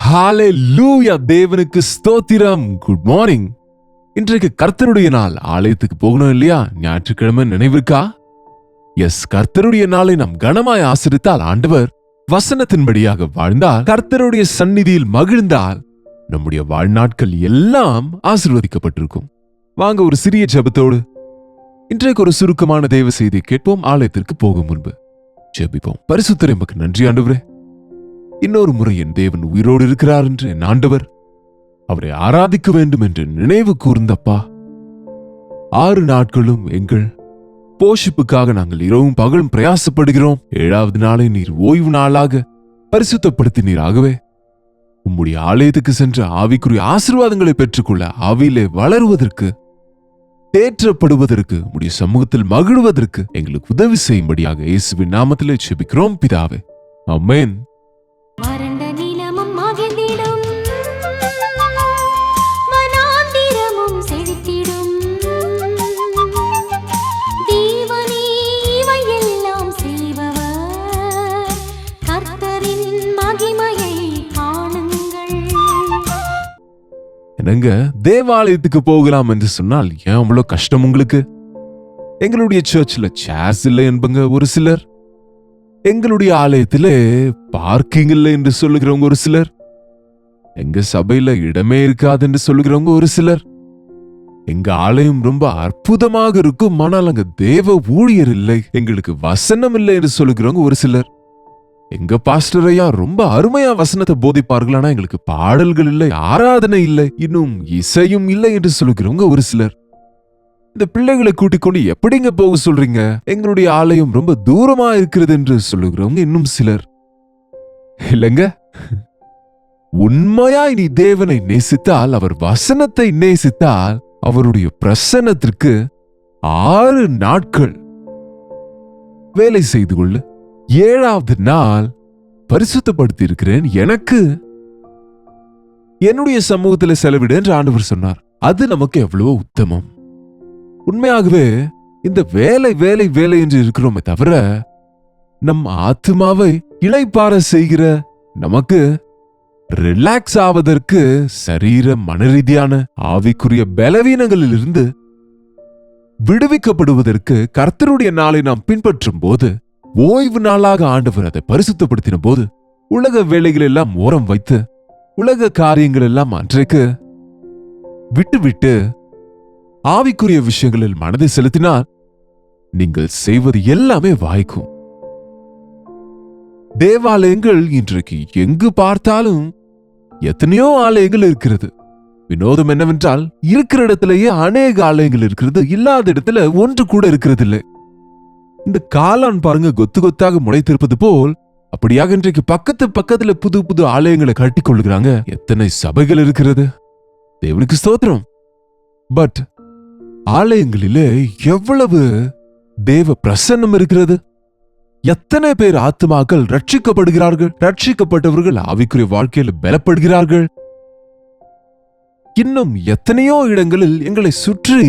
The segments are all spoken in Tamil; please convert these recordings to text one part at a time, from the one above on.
ஹalleluya, தேவனுக்கு ஸ்தோத்திரம். Good morning. இன்றைக்கு கர்த்தருடைய நாள். ஆலயத்துக்கு போகணும் இல்லையா? ஞாயிற்றுக்கிழமை நினைவிருக்கா? எஸ், கர்த்தருடைய நாளை நாம் கனமாய் ஆசரித்தால், ஆண்டவர் வசனத்தின்படியாக வாழ்ந்தால், கர்த்தருடைய சந்நிதியில் மகிழ்ந்தால், நம்முடைய வாழ்நாட்கள் எல்லாம் ஆசீர்வதிக்கப்பட்டிருக்கும். வாங்க ஒரு சிறிய ஜெபத்தோடு இன்றைக்கு ஒரு சுருக்கமான தேவ செய்தியை கேட்போம். ஆலயத்திற்கு போகும் முன்பு ஜெபிப்போம். பரிசுத்தரே, எமக்கு நன்றி ஆண்டவரே. இன்னொரு முறை என் தேவன் உயிரோடு இருக்கிறார் என்று என் ஆண்டவர் அவரை ஆராதிக்க வேண்டும் என்று நினைவு கூர்ந்தப்பா. 6 நாட்களும் எங்கள் போஷிப்புக்காக நாங்கள் இரவும் பகலும் பிரயாசப்படுகிறோம். 7வது நாளை நீர் ஓய்வு நாளாக பரிசுத்தப்படுத்தினீராகவே உம்முடைய ஆலயத்துக்கு சென்ற ஆவிக்குரிய ஆசீர்வாதங்களை பெற்றுக்கொள்ள, ஆவியிலே வளருவதற்கு, தேற்றப்படுவதற்கு, உம்முடைய சமூகத்தில் மகிழ்வதற்கு எங்களுக்கு உதவி செய்யும்படியாக இயேசுவின் நாமத்திலே ஜெபிக்கிறோம் பிதாவே. ஆமென். வறண்ட நிலமும் மகிழ்ந்திடும், வனாந்திரமும் செழித்திடும். தேவனே இவையெல்லாம் செய்பவர், கர்த்தரின் மகிமையை காணுங்கள். என்னங்க, தேவாலயத்துக்கு போகலாம் என்று சொன்னால் ஏன் அவ்வளவு கஷ்டம் உங்களுக்கு? எங்களுடைய சர்ச்சில் சேர்ஸ் இல்லை என்பங்க ஒரு சிலர், எங்களுடைய ஆலயத்திலே பார்க்கிங் இல்லை என்று சொல்லுகிறவங்க ஒரு சிலர், எங்க சபையில இடமே இருக்காது என்று சொல்லுகிறவங்க ஒரு சிலர், எங்க ஆலயம் ரொம்ப அற்புதமாக இருக்கும் ஆனால் அங்க தேவ ஊழியர் இல்லை, எங்களுக்கு வசனம் இல்லை என்று சொல்லுகிறவங்க ஒரு சிலர், எங்க பாஸ்டர் ஐயா ரொம்ப அருமையா வசனத்தை போதிப்பார்கள் ஆனா எங்களுக்கு பாடல்கள் இல்லை, ஆராதனை இல்லை, இன்னும் இசையும் இல்லை என்று சொல்லுகிறவங்க ஒரு சிலர். இந்த பிள்ளைகளை கூட்டிக் கொண்டு எப்படிங்க போக சொல்றீங்க? எங்களுடைய ஆலயம் ரொம்ப தூரமா இருக்கிறது என்று சொல்லுகிறவங்க இன்னும் சிலர். இல்லங்க, உண்மையாய் நீ தேவனை நேசித்தால், அவர் வசனத்தை நேசித்தால், அவருடைய பிரசன்னத்திற்கு 6 நாட்கள் வேலை செய்து கொள்ளு. 7வது நாள் பரிசுத்தப்படுத்தி இருக்கிறேன், எனக்கு என்னுடைய சமூகத்தில் செலவிடு என்று ஆண்டவர் சொன்னார். அது நமக்கு எவ்வளவோ உத்தமம். உண்மையாகவே இந்த வேலை வேலை வேலை என்று இருக்கிறோமே தவிர, நம் ஆத்மாவை இளைப்பாற செய்கிற, நமக்கு ரிலாக்ஸ் ஆவதற்கு, சரீர மனரீதியான ஆவிக்குரிய பலவீனங்களில் இருந்து விடுவிக்கப்படுவதற்கு கர்த்தருடைய நாளை நாம் பின்பற்றும் போது, ஓய்வு நாளாக ஆண்டவர் அதை பரிசுத்தப்படுத்தின போது, உலக வேலைகள் எல்லாம் ஓரம் வைத்து, உலக காரியங்கள் எல்லாம் அன்றைக்கு விட்டு ஆவிக்குரிய விஷயங்களில் மனதை செலுத்தினால் நீங்கள் செய்வது எல்லாமே வாய்க்கும். தேவாலயங்கள் இன்றைக்கு எங்கு பார்த்தாலும் எத்தனையோ ஆலயங்கள் இருக்கிறது. வினோதம் என்னவென்றால், இருக்கிற இடத்திலேயே அநேக ஆலயங்கள் இருக்கிறது, இல்லாத இடத்துல ஒன்று கூட இருக்கிறது இல்லை. இந்த காளான் பாருங்க, கொத்து கொத்தாக முளைத்திருப்பது போல் அப்படியாக இன்றைக்கு பக்கத்துல புது புது ஆலயங்களை கட்டிக் கொள்ளுகிறாங்க. எத்தனை சபைகள் இருக்கிறது, தேவனுக்கு ஸ்தோத்திரம். பட் ஆலயங்களிலே எவ்வளவு தேவ பிரசன்னம் இருக்கிறது? எத்தனை பேர் ஆத்துமாக்கள் ரட்சிக்கப்படுகிறார்கள்? ரட்சிக்கப்பட்டவர்கள் ஆவிக்குரிய வாழ்க்கையில் பலப்படுகிறார்கள். இன்னும் எத்தனையோ இடங்களில் எங்களை சுற்றி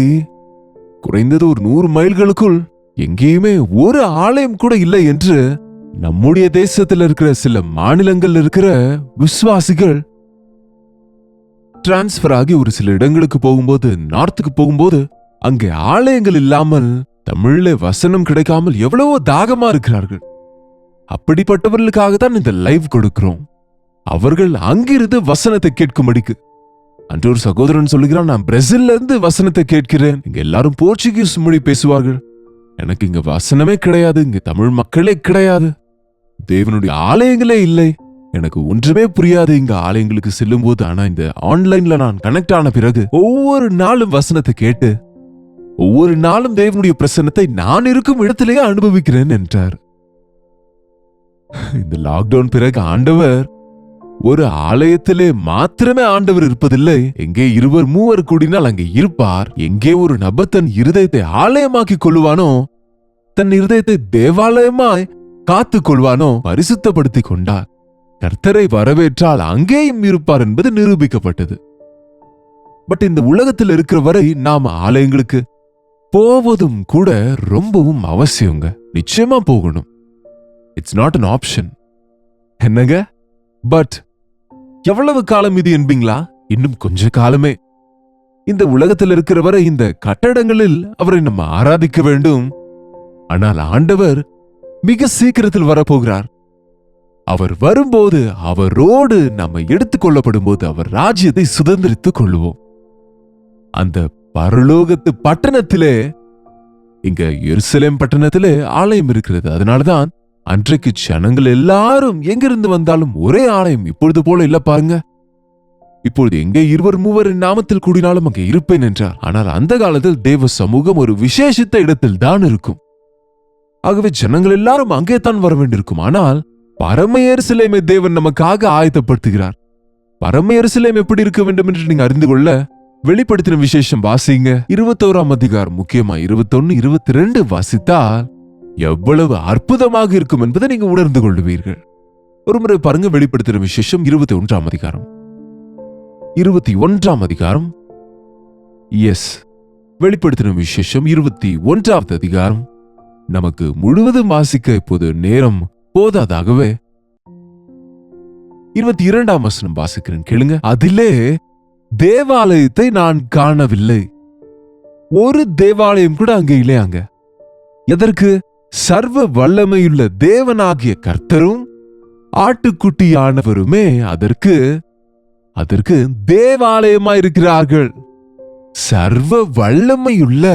குறைந்தது ஒரு 100 மைல்களுக்குள் எங்கேயுமே ஒரு ஆலயம் கூட இல்லை என்று நம்முடைய தேசத்தில் இருக்கிற சில மாநிலங்கள் இருக்கிற விசுவாசிகள் டிரான்ஸ்பர் ஆகி ஒரு சில இடங்களுக்கு போகும்போது, நார்த்துக்கு போகும்போது, அங்கே ஆலயங்கள் இல்லாமல், தமிழ்ல வசனம் கிடைக்காமல் எவ்வளவோ தாகமா இருக்கிறார்கள். அப்படிப்பட்டவர்களுக்காகத்தான் இந்த லைவ் கொடுக்கிறோம். அவர்கள் அங்கிருந்து வசனத்தை கேட்கும்படிக்கு. அன்று ஒரு சகோதரன் சொல்லுகிறான், நான் பிரேசில்ல இருந்து வசனத்தை கேட்கிறேன், இங்க எல்லாரும் போர்ச்சுகீஸ் மொழி பேசுவார்கள், எனக்கு இங்க வசனமே கிடையாது, இங்க தமிழ் மக்களே கிடையாது, தேவனுடைய ஆலயங்களே இல்லை, எனக்கு ஒன்றுமே புரியாது இங்க ஆலயங்களுக்கு செல்லும் போது. ஆனா இந்த ஆன்லைன்ல நான் கனெக்ட் ஆன பிறகு ஒவ்வொரு நாளும் வசனத்தை கேட்டு, ஒவ்வொரு நாளும் தேவனுடைய பிரசன்னத்தை நான் இருக்கும் இடத்திலேயே அனுபவிக்கிறேன் என்றார். இந்த லாக்டவுன் பிறகு ஆண்டவர் ஒரு ஆலயத்திலே மாத்திரமே ஆண்டவர் இருப்பதில்லை. எங்கே 2 3 கூடினால் அங்கே இருப்பார். எங்கே ஒரு நபர் தன் இருதயத்தை ஆலயமாக்கி கொள்வானோ, தன் இருதயத்தை தேவாலயமாய் காத்துக் கொள்வானோ, பரிசுத்தப்படுத்திக் கொண்டார். கர்த்தரை வரவேற்றால் அங்கேயும் இருப்பார் என்பது நிரூபிக்கப்பட்டது. பட் இந்த உலகத்தில் இருக்கிற வரை நாம் ஆலயங்களுக்கு போவதும் கூட ரொம்பவும் அவசியங்க. நிச்சயமா போகணும். It's not an option. என்னங்க? பட் எவ்வளவு காலம் இது என்பீங்களா? இன்னும் கொஞ்ச காலமே. இந்த உலகத்தில் இருக்கிறவரை இந்த கட்டடங்களில் அவரை நம்ம ஆராதிக்க வேண்டும். ஆனால் ஆண்டவர் மிக சீக்கிரத்தில் வரப்போகிறார். அவர் வரும்போது அவரோடு நம்ம எடுத்துக்கொள்ளப்படும் போது அவர் ராஜ்யத்தை சுதந்திரித்துக் கொள்வோம். அந்த பரலோகத்து பட்டணத்திலே, இங்க எருசலேம் பட்டணத்திலே ஆலயம் இருக்கிறது. அதனாலதான் அன்றைக்கு ஜனங்கள் எல்லாரும் எங்கிருந்து வந்தாலும் ஒரே ஆலயம். இப்பொழுது போல இல்ல பாருங்க. இப்பொழுது எங்கே 2-3 நாமத்தில் கூடினாலும் அங்கே இருப்பேன் என்றார். ஆனால் அந்த காலத்தில் தேவ சமூகம் ஒரு விசேஷித்த இடத்தில் தான் இருக்கும். ஆகவே ஜனங்கள் எல்லாரும் அங்கே தான் வர வேண்டியிருக்கும். ஆனால் பரம எருசலேமை தேவன் நமக்காக ஆயத்தப்படுத்துகிறார். பரம எருசலேம் எப்படி இருக்க வேண்டும் என்று நீங்க அறிந்து கொள்ள வெளிப்படுத்தின விசேஷம் வாசிங்க. 21ஆம் அதிகாரம், முக்கியமா 21, 22 வாசித்தால் எவ்வளவு அற்புதமாக இருக்கும் என்பதை நீங்க உணர்ந்து கொள்வீர்கள். ஒருமுறை பாருங்க, வெளிப்படுத்தின விசேஷம் 21ஆம் அதிகாரம், 21ஆம் அதிகாரம். எஸ், வெளிப்படுத்தின விசேஷம் 21வது அதிகாரம். நமக்கு முழுவதும் வாசிக்க இப்போது நேரம் போதாதாகவே 22ஆம் வசனம் வாசிக்கிறேன், கேளுங்க. அதிலே தேவாலயத்தை நான் காணவில்லை. ஒரு தேவாலயம் கூட அங்கே இல்லையாங்க. எதற்கு? சர்வ வல்லமையுள்ள தேவனாகிய கர்த்தரும் ஆட்டுக்குட்டியானவருமே அதற்கு தேவாலயமாயிருக்கிறார்கள். சர்வ வல்லமையுள்ள,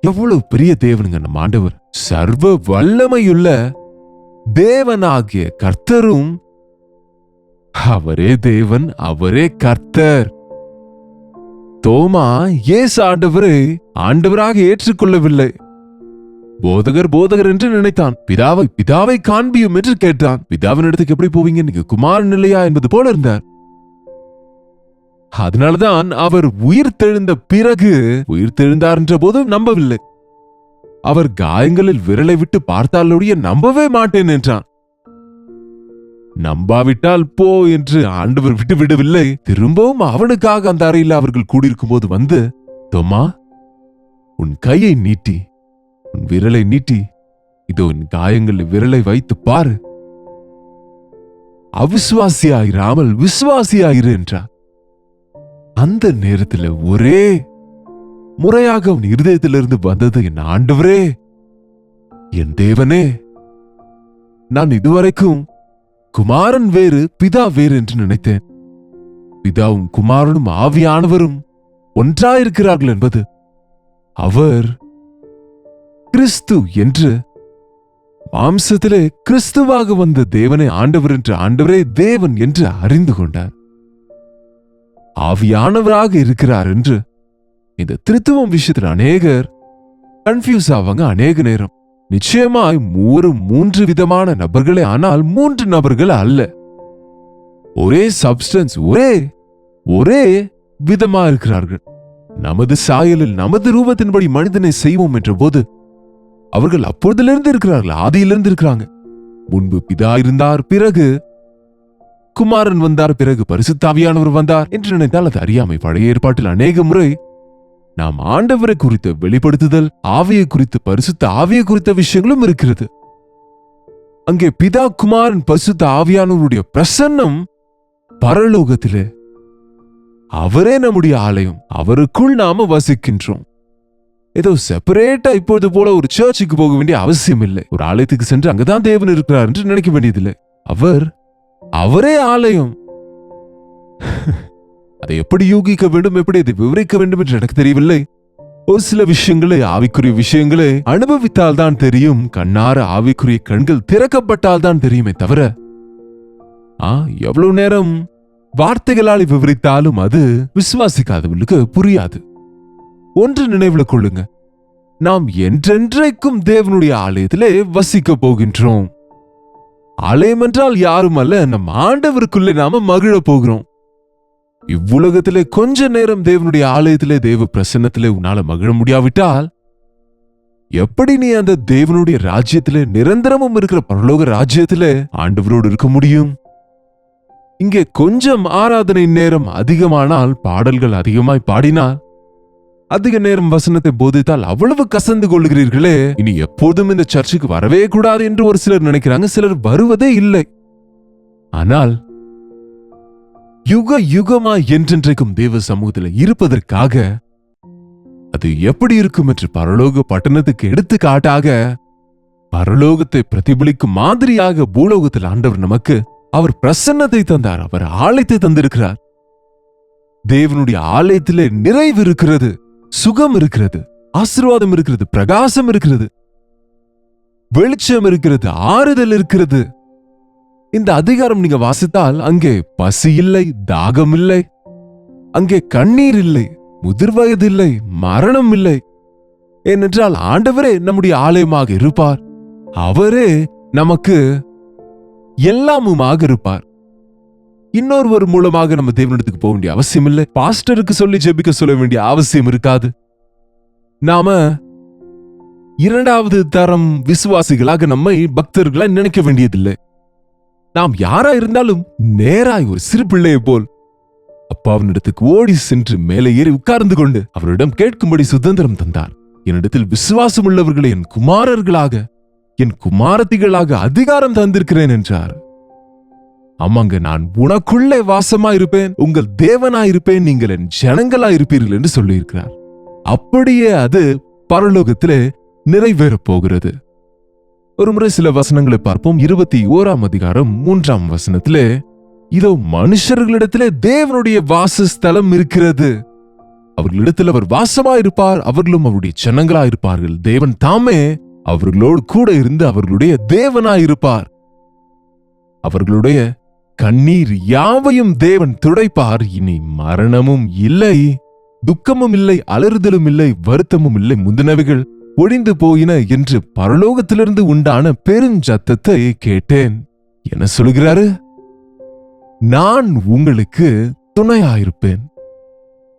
எவ்வளவு பெரிய தேவனுங்க நம்ம ஆண்டவர். சர்வ வல்லமையுள்ள தேவனாகிய கர்த்தரும், அவரே தேவன், அவரே கர்த்தர். தோமா இயேசு ஆண்டவராக ஏற்றுக்கொள்ளவில்லை. போதகர் என்று நினைத்தான். பிதாவை காண்பியும் என்று கேட்டான். பிதாவின் இடத்துக்கு எப்படி போவீங்க, நீங்க குமாரன் இல்லையா என்பது போல இருந்தார். அதனால்தான் அவர் உயிர்த்தெழுந்தார் என்ற போதும் நம்பவில்லை. அவர் காயங்களில் விரலை விட்டு பார்த்தாலுடைய நம்பவே மாட்டேன் என்றான். நம்பாவிட்டால் போ என்று ஆண்டவர் விட்டுவிடவில்லை. திரும்பவும் அவனுக்காக அந்த அறையில் அவர்கள் கூடியிருக்கும் போது வந்து, தோமா, உன் கையை நீட்டி, உன் விரலை நீட்டி, இதோ உன் காயங்களில் விரலை வைத்து பாரு, அவிசுவாசியாயிராமல் விசுவாசியாயிரு என்றார். அந்த நேரத்தில் ஒரே முறையாக அவன் இருதயத்திலிருந்து வந்தது, என் ஆண்டவரே, என் தேவனே, நான் இதுவரைக்கும் குமாரன் வேறு பிதா வேறு என்று நினைத்தேன். பிதாவும் குமாரனும் ஆவியானவரும் ஒன்றாயிருக்கிறார்கள் என்பது, அவர் கிறிஸ்து என்று, மாம்சத்திலே கிறிஸ்துவாக வந்த தேவனே ஆண்டவர் என்று, ஆண்டவரே தேவன் என்று அறிந்து கொண்டார். ஆவியானவராக இருக்கிறார் என்று இந்த திருத்துவம் விஷயத்தில் அநேகர் கன்ஃபியூஸ் ஆவாங்க. அநேக நேரம் நிச்சயமாய் 3 விதமான நபர்களே, ஆனால் 3 நபர்கள் அல்ல. ஒரே சப்ஸ்டன்ஸ், ஒரே விதமா இருக்கிறார்கள். நமது சாயலில் நமது ரூபத்தின்படி மனிதனை செய்வோம் என்ற போது அவர்கள் அப்பொழுதிலிருந்து இருக்கிறார்கள், ஆதியிலிருந்து இருக்கிறாங்க. முன்பு பிதா இருந்தார், பிறகு குமாரன் வந்தார், பிறகு பரிசுத்தாவியானவர் வந்தார் என்று நினைத்தால் அது அறியாமை. பழைய ஏற்பாட்டில் அநேக முறை நாம் ஆண்டவரை குறித்த வெளிப்படுத்துதல், ஆவியை குறித்து, பரிசுத்த ஆவியை குறித்த விஷயங்களும் இருக்கிறது. அங்கே பிதா, குமாரன், பரிசுத்த ஆவியானவருடைய பிரசன்னம் பரலோகத்திலே. அவரே நம்முடைய ஆலயம், அவருக்குள் நாம வசிக்கின்றோம். ஏதோ செப்பரேட்டா இப்பொழுது போல ஒரு சர்ச்சுக்கு போக வேண்டிய அவசியம் இல்லை. ஒரு ஆலயத்துக்கு சென்று அங்கதான் தேவன் இருக்கிறார் என்று நினைக்க வேண்டியதில்லை. அவரே ஆலயம். அதை எப்படி யூகிக்க வேண்டும், எப்படி அதை விவரிக்க வேண்டும் என்று எனக்கு தெரியவில்லை. ஒரு சில விஷயங்களை, ஆவிக்குரிய விஷயங்களை அனுபவித்தால் தான் தெரியும். கண்ணார ஆவிக்குரிய கண்கள் திறக்கப்பட்டால் தான் தெரியுமே தவிர, எவ்வளவு நேரம் வார்த்தைகளால் விவரித்தாலும் அது விசுவாசிக்காதவர்களுக்கு புரியாது. ஒன்று நினைவுல கொள்ளுங்க, நாம் என்றென்றைக்கும் தேவனுடைய ஆலயத்திலே வசிக்க போகின்றோம். ஆலயம் என்றால் யாரும் அல்ல, நம் ஆண்டவருக்குள்ளே நாம மகிழ போகிறோம். இவ்வுலகத்திலே கொஞ்ச நேரம் தேவனுடைய ஆலயத்திலே, தேவ பிரசன்னத்திலே உன்னால மகிழ முடியாவிட்டால் எப்படி நீ அந்த தேவனுடைய ராஜ்யத்திலே, நிரந்தரமும் இருக்கிற பரலோக ராஜ்யத்திலே ஆண்டவரோடு இருக்க முடியும்? இங்கே கொஞ்சம் ஆராதனை நேரம் அதிகமானால், பாடல்கள் அதிகமாய் பாடினால், அதிக நேரம் வசனத்தை போதித்தால் அவ்வளவு கசந்து கொள்கிறீர்களே, இனி எப்போதும் இந்த சர்ச்சுக்கு வரவே கூடாது என்று ஒரு சிலர் நினைக்கிறாங்க. சிலர் வருவதே இல்லை. ஆனால் யுக யுகமா என்றென்றைக்கும் தேவ சமூகத்தில் இருப்பதற்காக அது எப்படி இருக்கும் என்று பரலோக பட்டணத்துக்கு எடுத்துக்காட்டாக பரலோகத்தை பிரதிபலிக்கும் மாதிரியாக பூலோகத்தில் ஆண்டவர் நமக்கு அவர் பிரசன்னத்தை தந்தார். அவர் ஆலயத்தை தந்திருக்கிறார். தேவனுடைய ஆலயத்திலே நிறைவு இருக்கிறது, சுகம் இருக்கிறது, ஆசீர்வாதம் இருக்கிறது, பிரகாசம் இருக்கிறது, வெளிச்சம் இருக்கிறது, ஆறுதல் இருக்கிறது. இந்த அதிகாரம் நீங்க வாசித்தால் அங்கே பசி இல்லை, தாகம் இல்லை, அங்கே கண்ணீர் இல்லை, முதிர்வயது இல்லை, மரணம் இல்லை. ஏனென்றால் ஆண்டவரே நம்முடைய ஆலயமாக இருப்பார். அவரே நமக்கு எல்லாமுமாக இருப்பார். இன்னொருவர் மூலமாக நம்ம தேவனிடத்துக்கு போக வேண்டிய அவசியம் இல்லை. பாஸ்டருக்கு சொல்லி ஜெபிக்க சொல்ல வேண்டிய அவசியம் இருக்காது. நாம இரண்டாவது தரம் விசுவாசிகளாக நம்மை பக்தர்களாய் நினைக்க வேண்டியதில்லை. நாம் யாரா இருந்தாலும் நேராய் ஒரு சிறு பிள்ளையை போல் அப்பாவினிடத்துக்கு ஓடி சென்று மேலே ஏறி உட்கார்ந்து கொண்டு அவரிடம் கேட்கும்படி சுதந்திரம் தந்தார். என்னிடத்தில் விசுவாசம் உள்ளவர்களை என் குமாரர்களாக, என் குமாரத்திகளாக அதிகாரம் தந்திருக்கிறேன் என்றார். ஆமாங்க, நான் உனக்குள்ளே வாசமாயிருப்பேன், உங்கள் தேவனாயிருப்பேன், நீங்கள் என் ஜனங்களாயிருப்பீர்கள் என்று சொல்லியிருக்கிறார். அப்படியே அது பரலோகத்திலே நிறைவேறப் போகிறது. ஒரு முறை சில வசனங்களை பார்ப்போம். 21ஆம் அதிகாரம் 3ஆம் வசனத்திலே, இதோ மனுஷர்களிடத்திலே தேவனுடைய வாசஸ்தலம் இருக்கிறது, அவர்களிடத்தில் அவர் வாசமாயிருப்பார், அவர்களும் அவருடைய ஜனங்களாயிருப்பார்கள். தேவன் தாமே அவர்களோடு கூட இருந்து அவர்களுடைய தேவனாயிருப்பார். அவர்களுடைய கண்ணீர் யாவையும் தேவன் துடைப்பார். இனி மரணமும் இல்லை, துக்கமும் இல்லை, அலறுதலும் இல்லை, வருத்தமும் இல்லை, முந்தினவைகள் ஒழிந்து போயின என்று பரலோகத்திலிருந்து உண்டான பெருஞ்சத்தத்தை கேட்டேன். என்ன சொல்கிறாரு? நான் உங்களுக்கு துணையாயிருப்பேன்.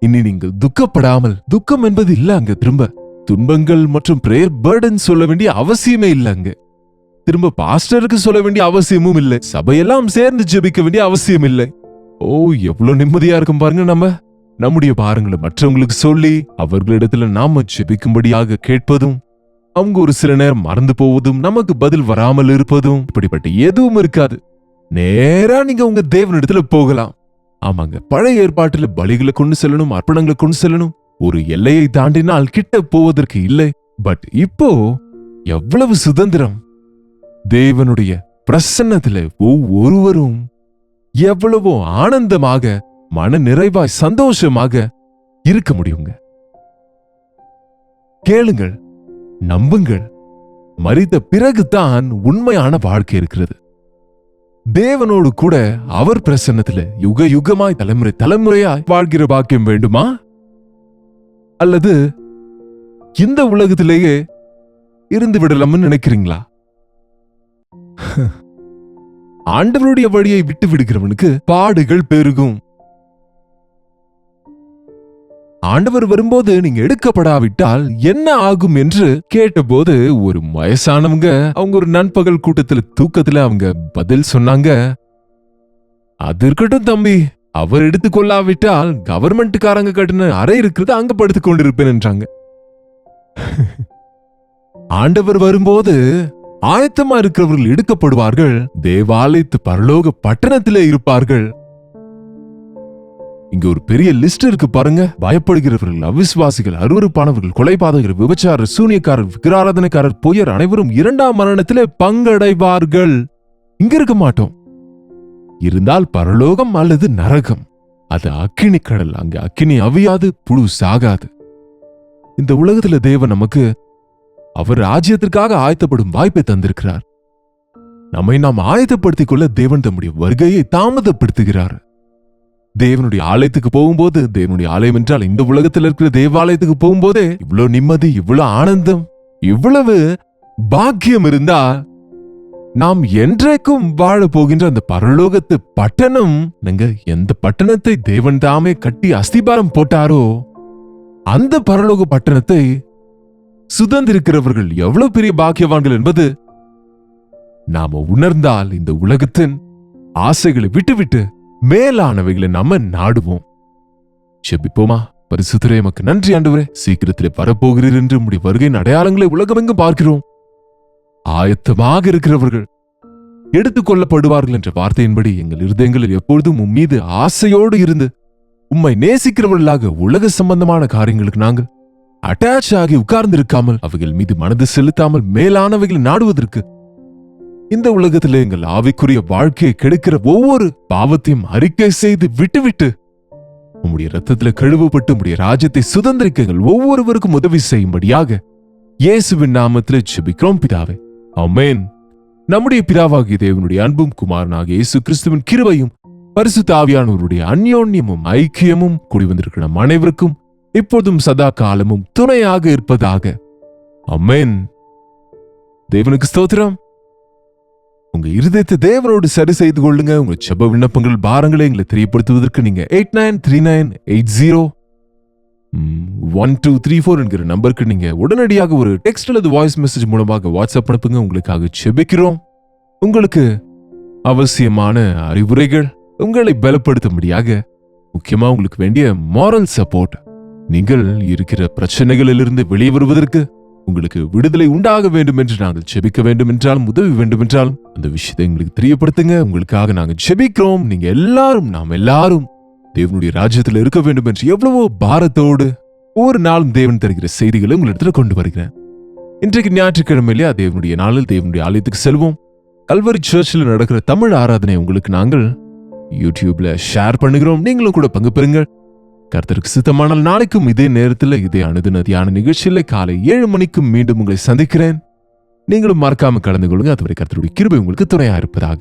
இனி நீங்கள் துக்கப்படாமல், துக்கம் என்பது இல்ல அங்க, திரும்ப துன்பங்கள் மற்றும் பிரேயர் பர்டன் சொல்ல வேண்டிய அவசியமே இல்ல அங்க. திரும்ப பாஸ்டருக்கு சொல்ல வேண்டிய அவசியமும் இல்லை, சபையெல்லாம் சேர்ந்து ஜெபிக்க வேண்டிய அவசியம் இல்லை. ஓ, எவ்வளவு நிம்மதியா இருக்கும் பாருங்க. நம்ம நம்முடைய பாரங்களை மற்றவங்களுக்கு சொல்லி அவர்களிடத்துல நாம ஜெபிக்கும்படியாக கேட்பதும், அவங்க ஒரு சில நேரம் மறந்து போவதும், நமக்கு பதில் வராமல் இருப்பதும், இப்படிப்பட்ட எதுவும் இருக்காது. நேரா நீங்க உங்க தேவனிடத்துல போகலாம். ஆமாங்க, பழைய ஏற்பாட்டுல பலிகளை கொண்டு செல்லணும், அர்ப்பணங்களை கொண்டு செல்லணும், ஒரு எல்லையை தாண்டினால் கிட்ட போவதற்கு இல்லை. பட் இப்போ எவ்வளவு சுதந்திரம்! தேவனுடைய பிரசன்னத்திலே ஒவ்வொருவரும் எவ்வளவோ ஆனந்தமாக, மன நிறைவாய், சந்தோஷமாக இருக்க முடியுங்க. கேளுங்கள், நம்புங்கள். மரித்த பிறகுதான் உண்மையான வாழ்க்கை இருக்கிறது. தேவனோடு கூட அவர் பிரசன்னத்திலே யுக யுகமாய், தலைமுறை தலைமுறையாய் வாழ்கிற பாக்கியம் வேண்டுமா? அல்லது இந்த உலகத்திலேயே இருந்து விடலாம்னு நினைக்கிறீங்களா? ஆண்டவருடைய வழியை விட்டு விடுகிறவனுக்கு பாடுகள் பெருகும். ஆண்டவர் வரும்போது நீங்க எடுக்கப்படாவிட்டால் என்ன ஆகும் என்று கேட்டபோது ஒரு வயசானவங்க, அவங்க ஒரு நண்பகல் கூட்டத்துல தூக்கத்துல அவங்க பதில் சொன்னாங்க, அது இருக்கட்டும் தம்பி, அவர் எடுத்துக்கொள்ளாவிட்டால் கவர்மெண்ட்காரங்க கட்டின அறை இருக்கிறது, அங்க படுத்துக் கொண்டிருப்பேன் என்றாங்க. ஆண்டவர் வரும்போது ஆயத்தமா இருக்கிறவர்கள் எடுக்கப்படுவார்கள், தேவாலயத்து பரலோக பட்டணத்திலே இருப்பார்கள். இங்க ஒரு பெரிய லிஸ்ட் இருக்கு பாருங்க. பயப்படுகிறவர்கள், அவிசுவாசிகள், அருவருப்பானவர்கள், கொலைபாதகர், விபச்சாரர், சூனியக்காரர், விக்கிராராதனைக்காரர், பொய்யர் அனைவரும் இரண்டாம் மரணத்திலே பங்கடைவார்கள். இங்க இருக்க மாட்டோம். இருந்தால் பரலோகம் அல்லது நரகம், அது அக்கினி கடல். அங்க அக்கினி அவியாது, புழு சாகாது. இந்த உலகத்துல தேவன் நமக்கு அவர் ராஜ்யத்திற்காக ஆயத்தப்படும் வாய்ப்பை தந்திருக்கிறார். நம்மை நாம் ஆயத்தப்படுத்திக் கொள்ள தேவன் தம்முடைய வருகையை தாமதப்படுத்துகிறார். தேவனுடைய ஆலயத்துக்கு போகும்போது, தேவனுடைய ஆலயம் என்றால் இந்த உலகத்தில் இருக்கிற தேவாலயத்துக்கு போகும்போதே இவ்வளவு நிம்மதி, இவ்வளவு ஆனந்தம், இவ்வளவு பாக்கியம் இருந்தா நாம் என்றைக்கும் வாழ போகின்ற அந்த பரலோகத்து பட்டணம், நீங்க எந்த பட்டணத்தை தேவன் தாமே கட்டி அஸ்திபாரம் போட்டாரோ அந்த பரலோக பட்டணத்தை சுதந்திரிக்கிறவர்கள் எவ்வளவு பெரிய பாக்கியவான்கள் என்பது நாம உணர்ந்தால் இந்த உலகத்தின் ஆசைகளை விட்டுவிட்டு மேலானவைகளை நம்ம நாடுவோம். செபிப்போமா? பரிசுத்தரே, எமக்கு நன்றி ஆண்டவரே, சீக்கிரத்திலே வரப்போகிறீர் என்று உம்முடைய வருகையின் அடையாளங்களை உலகமெங்கும் பார்க்கிறோம். ஆயத்தமாக இருக்கிறவர்கள் எடுத்துக் கொள்ளப்படுவார்கள் என்ற வார்த்தையின்படி எங்கள் இருதயங்களில் எப்பொழுதும் உம் மீது ஆசையோடு இருந்து உம்மை நேசிக்கிறவர்களாக உலக சம்பந்தமான காரியங்களுக்கு நாங்கள் அட்டாச் ஆகி உட்கார்ந்திருக்காமல் அவைகள் மீது மனது செலுத்தாமல் மேலானவைகளை நாடுவதற்கு இந்த உலகத்திலே எங்கள் ஆவிக்குரிய வாழ்க்கையை கெடுக்கிற ஒவ்வொரு பாவத்தையும் அறிக்கை செய்து விட்டுவிட்டு உம்முடைய ரத்தத்தில் கழுவப்பட்டு உம்முடைய ராஜ்யத்தை சுதந்திரிக்க எங்கள் ஒவ்வொருவருக்கும் உதவி செய்யும்படியாக இயேசுவின் நாமத்தில் ஜெபிக்கிறோம் பிதாவே, ஆமென். நம்முடைய பிதாவாகிய தேவனுடைய அன்பும் குமாரனாகிய இயேசு கிறிஸ்துவின் கிருபையும் பரிசுத்த ஆவியானவருடைய அந்யோன்யமும் ஐக்கியமும் கூடி வந்திருக்கிற நம் அனைவருக்கும் இப்போதும் சதா காலமும் துணையாக இருப்பதாக, ஆமென். தேவனுக்கு ஸ்தோத்திரம். உங்க இருதயத்தை தேவனோடு சரி செய்து கொள்ளுங்க. உங்க ஜெப விண்ணப்பங்கள் பாரங்களை எங்களை தெரியப்படுத்துவதற்கு நீங்க 8939801234 என்கிற நம்பருக்கு நீங்க உடனடியாக ஒரு டெக்ஸ்ட் அல்லது வாய்ஸ் மெசேஜ் மூலமாக வாட்ஸ்அப் அனுப்புங்க. உங்களுக்காக ஜெபிக்கிறோம். உங்களுக்கு அவசியமான அறிவுரைகள், உங்களை பலப்படுத்தும்படியாக, முக்கியமா உங்களுக்கு வேண்டிய மாரல் சப்போர்ட், நீங்கள் இருக்கிற பிரச்சனைகளிலிருந்து வெளியே வருவதற்கு உங்களுக்கு விடுதலை உண்டாக வேண்டும் என்று நாங்கள் ஜெபிக்க வேண்டும் என்றாலும் உதவி வேண்டும் என்றாலும் அந்த விஷயத்தை எங்களுக்கு தெரியப்படுத்துங்க. உங்களுக்காக நாங்கள் ஜெபிக்கிறோம். நீங்க எல்லாரும், நாம் எல்லாரும் தேவனுடைய ராஜ்யத்தில் இருக்க வேண்டும் என்று எவ்வளவோ பாரத்தோடு ஒவ்வொரு நாளும் தேவன் தருகிற செய்திகளை உங்களிடத்துல கொண்டு வருகிறேன். இன்றைக்கு ஞாயிற்றுக்கிழமையிலேயே தேவனுடைய நாளில் தேவனுடைய ஆலயத்துக்கு செல்வோம். கல்வரி சர்ச்சில் நடக்கிற தமிழ் ஆராதனை உங்களுக்கு நாங்கள் யூடியூப்ல ஷேர் பண்ணுகிறோம். நீங்களும் கூட பங்கு பெறுங்கள். கர்த்தருக்கு சித்தமானால் நாளைக்கும் இதே நேரத்தில் இதே அனுதின தியான நிகழ்ச்சியில காலை 7 மணிக்கும் மீண்டும் உங்களை சந்திக்கிறேன். நீங்களும் மறக்காம கலந்து கொள்ளுங்க. அதுவரை கர்த்தருடைய கிருபை உங்களுக்கு துணையா இருப்பதாக.